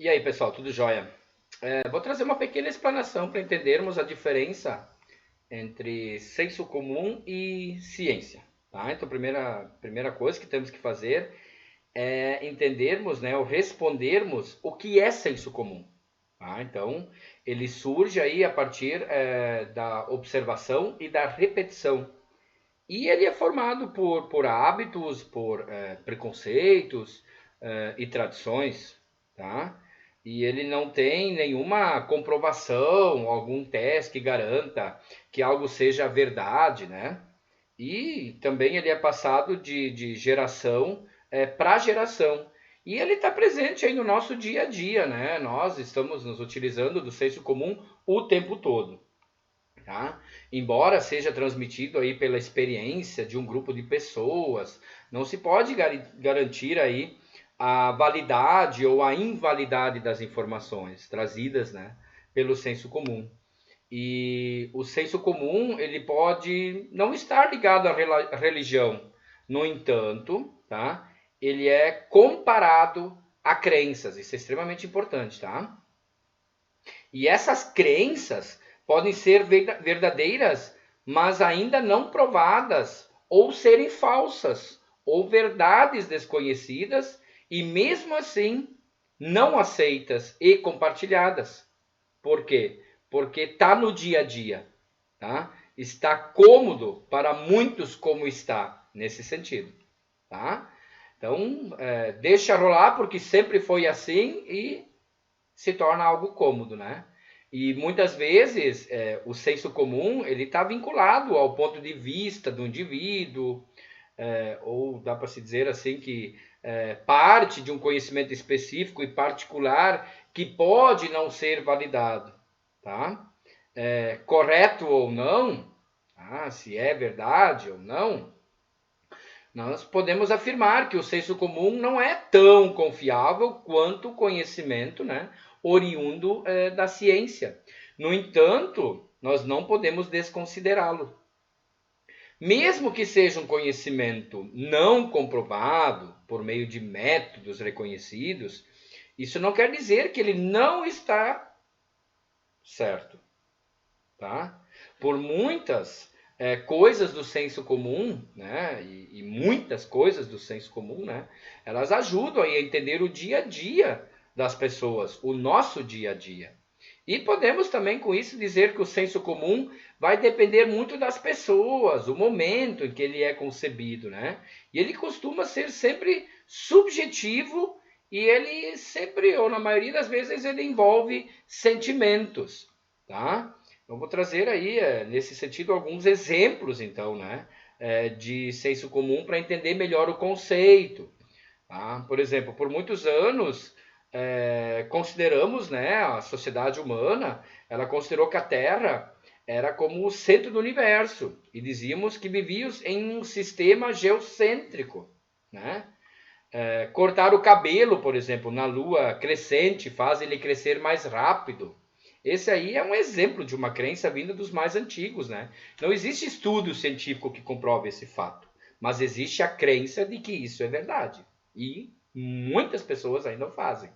E aí, pessoal, tudo jóia? Vou trazer uma pequena explanação para entendermos a diferença entre senso comum e ciência. Tá? Então, a primeira coisa que temos que fazer é entendermos, né, ou respondermos o que é senso comum. Tá? Então, ele surge aí a partir da observação e da repetição. E ele é formado por hábitos, por preconceitos e tradições, tá? E ele não tem nenhuma comprovação, algum teste que garanta que algo seja verdade, né? E também ele é passado de geração para geração. E ele está presente aí no nosso dia a dia, né? Nós estamos nos utilizando do senso comum o tempo todo. Tá? Embora seja transmitido aí pela experiência de um grupo de pessoas, não se pode garantir aí a validade ou a invalidade das informações trazidas, né, pelo senso comum. E o senso comum ele pode não estar ligado à religião, no entanto, tá? Ele é comparado a crenças, isso é extremamente importante, tá? E essas crenças podem ser verdadeiras, mas ainda não provadas, ou serem falsas, ou verdades desconhecidas, e mesmo assim não aceitas e compartilhadas. Por quê? Porque está no dia a dia, tá? Está cômodo para muitos como está, nesse sentido, tá? Então, deixa rolar porque sempre foi assim e se torna algo cômodo, né? E muitas vezes o senso comum ele está vinculado ao ponto de vista do indivíduo, ou dá para se dizer assim que parte de um conhecimento específico e particular que pode não ser validado, tá? Correto ou não, se é verdade ou não, nós podemos afirmar que o senso comum não é tão confiável quanto o conhecimento, né, oriundo da ciência. No entanto, nós não podemos desconsiderá-lo. Mesmo que seja um conhecimento não comprovado por meio de métodos reconhecidos, isso não quer dizer que ele não está certo, tá? Por muitas coisas do senso comum, né, e muitas coisas do senso comum, né, elas ajudam a entender o dia a dia das pessoas, o nosso dia a dia. E podemos também com isso dizer que o senso comum vai depender muito das pessoas, o momento em que ele é concebido, né? E ele costuma ser sempre subjetivo e ele sempre, ou na maioria das vezes, ele envolve sentimentos, tá? Eu vou trazer aí, nesse sentido, alguns exemplos, então, né, de senso comum para entender melhor o conceito. Tá? Por exemplo, por muitos anos, consideramos, né, a sociedade humana, ela considerou que a Terra era como o centro do universo e dizíamos que vivíamos em um sistema geocêntrico, né? Cortar o cabelo, por exemplo, na lua crescente faz ele crescer mais rápido. Esse aí é um exemplo de uma crença vinda dos mais antigos, né? Não existe estudo científico que comprove esse fato, mas existe a crença de que isso é verdade. E muitas pessoas ainda o fazem.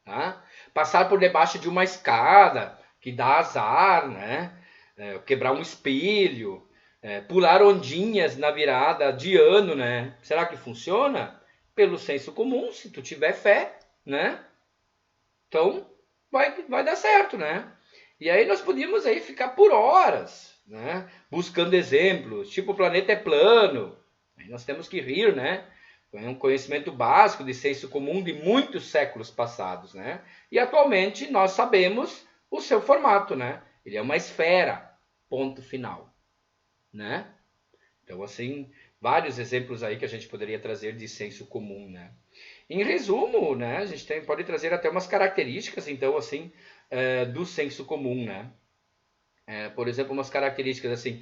Tá? Passar por debaixo de uma escada, que dá azar, né? Quebrar um espelho, pular ondinhas na virada de ano, né? Será que funciona? Pelo senso comum, se tu tiver fé, né? Então vai dar certo, né? E aí nós podíamos aí ficar por horas, né? Buscando exemplos, tipo o planeta é plano. Aí nós temos que rir, né? É um conhecimento básico de senso comum de muitos séculos passados, né? E atualmente nós sabemos o seu formato, né? Ele é uma esfera, ponto final, né? Então, assim, vários exemplos aí que a gente poderia trazer de senso comum, né? Em resumo, né, a gente pode trazer até umas características, então, assim, do senso comum, né? Por exemplo, umas características assim,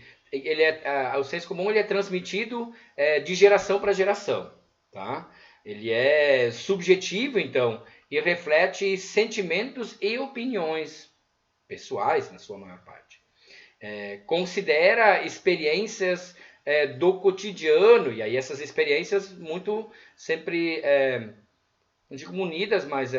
o senso comum ele é transmitido de geração para geração, tá? Ele é subjetivo, então, e reflete sentimentos e opiniões pessoais, na sua maior parte. Considera experiências do cotidiano, e aí essas experiências muito sempre, não digo munidas, mas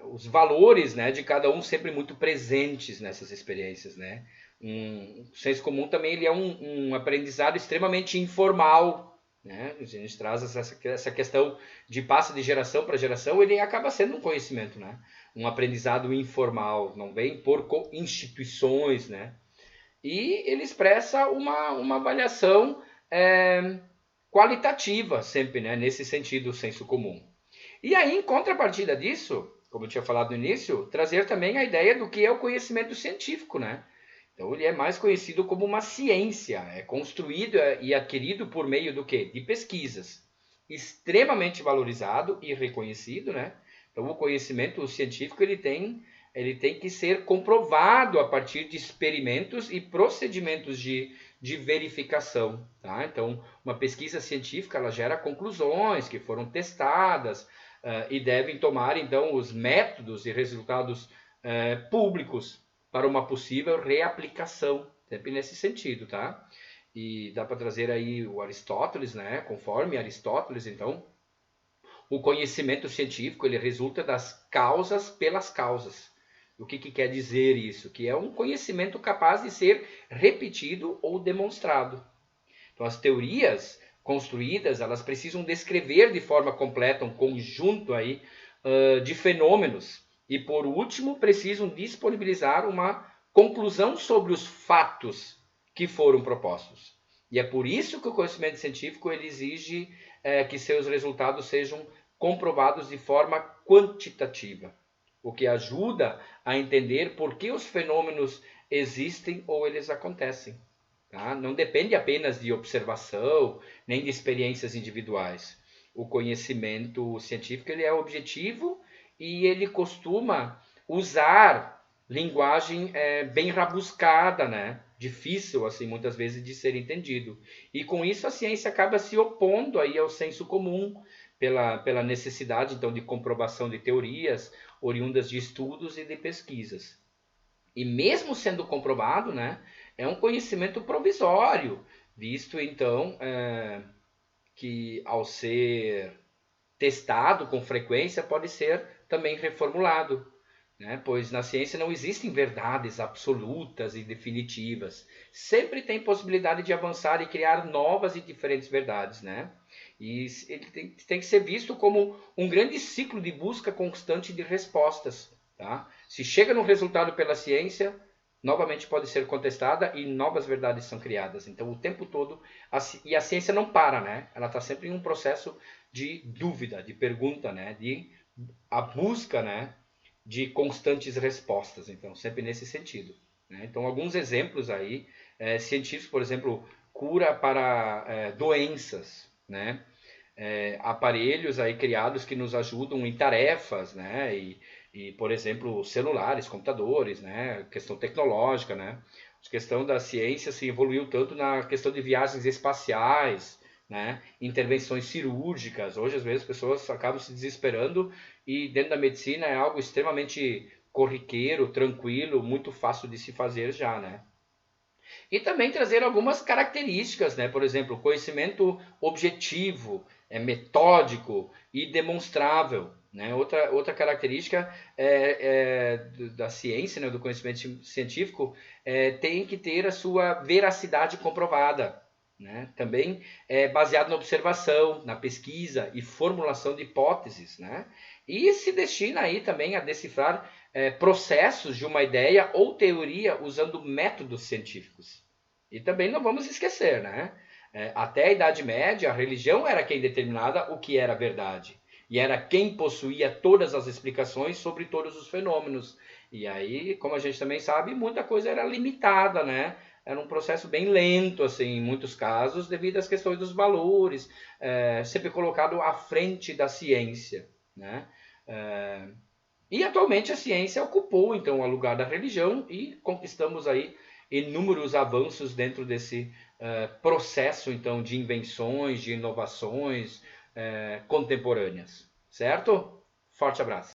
os valores, né, de cada um sempre muito presentes nessas experiências, né? O senso comum também ele é um aprendizado extremamente informal, né? A gente traz essa questão de passa de geração para geração, ele acaba sendo um conhecimento, né? Um aprendizado informal, não vem por instituições, né? E ele expressa uma avaliação é, qualitativa sempre, né? Nesse sentido, o senso comum. E aí, em contrapartida disso, como eu tinha falado no início, trazer também a ideia do que é o conhecimento científico, né? Então ele é mais conhecido como uma ciência, é construído e adquirido por meio do quê? De pesquisas. Extremamente valorizado e reconhecido, né? Então o conhecimento científico ele tem que ser comprovado a partir de experimentos e procedimentos de verificação, tá? Então uma pesquisa científica ela gera conclusões que foram testadas e devem tomar então os métodos e resultados públicos para uma possível reaplicação, sempre nesse sentido, tá? E dá para trazer aí o Aristóteles, né? Conforme Aristóteles, então, o conhecimento científico ele resulta das causas pelas causas. O que quer dizer isso? Que é um conhecimento capaz de ser repetido ou demonstrado. Então, as teorias construídas, elas precisam descrever de forma completa um conjunto aí de fenômenos e, por último, precisam disponibilizar uma conclusão sobre os fatos que foram propostos. E é por isso que o conhecimento científico ele exige que seus resultados sejam comprovados de forma quantitativa, o que ajuda a entender por que os fenômenos existem ou eles acontecem. Tá? Não depende apenas de observação, nem de experiências individuais. O conhecimento científico ele é objetivo e ele costuma usar linguagem bem rabuscada, né? Difícil, assim, muitas vezes de ser entendido. E com isso a ciência acaba se opondo aí ao senso comum, pela necessidade, então, de comprovação de teorias oriundas de estudos e de pesquisas. E mesmo sendo comprovado, né, é um conhecimento provisório, visto então que ao ser testado com frequência pode ser também reformulado, né? Pois na ciência não existem verdades absolutas e definitivas. Sempre tem possibilidade de avançar e criar novas e diferentes verdades, né? E ele tem que ser visto como um grande ciclo de busca constante de respostas, tá? Se chega no resultado pela ciência, novamente pode ser contestada e novas verdades são criadas. Então, o tempo todo, e a ciência não para, né? Ela está sempre em um processo de dúvida, de pergunta, né? De a busca, né? De constantes respostas. Então, sempre nesse sentido. Né? Então, alguns exemplos aí, científicos, por exemplo, cura para doenças, né? Aparelhos aí criados que nos ajudam em tarefas, né? E, por exemplo, celulares, computadores, né? Questão tecnológica, né? A questão da ciência se evoluiu tanto na questão de viagens espaciais, né? Intervenções cirúrgicas. Hoje, às vezes, as pessoas acabam se desesperando e dentro da medicina é algo extremamente corriqueiro, tranquilo, muito fácil de se fazer já, né? E também trazer algumas características, né? Por exemplo, conhecimento objetivo, metódico e demonstrável. Né? Outra característica da ciência, né? Do conhecimento científico, tem que ter a sua veracidade comprovada. Né? Também é baseado na observação, na pesquisa e formulação de hipóteses. Né? E se destina aí também a decifrar processos de uma ideia ou teoria usando métodos científicos. E também não vamos esquecer, né? Até a Idade Média, a religião era quem determinava o que era verdade. E era quem possuía todas as explicações sobre todos os fenômenos. E aí, como a gente também sabe, muita coisa era limitada, né? Era um processo bem lento, assim, em muitos casos, devido às questões dos valores, sempre colocado à frente da ciência, né? E atualmente a ciência ocupou então o lugar da religião e conquistamos aí inúmeros avanços dentro desse processo então de invenções, de inovações contemporâneas, certo? Forte abraço.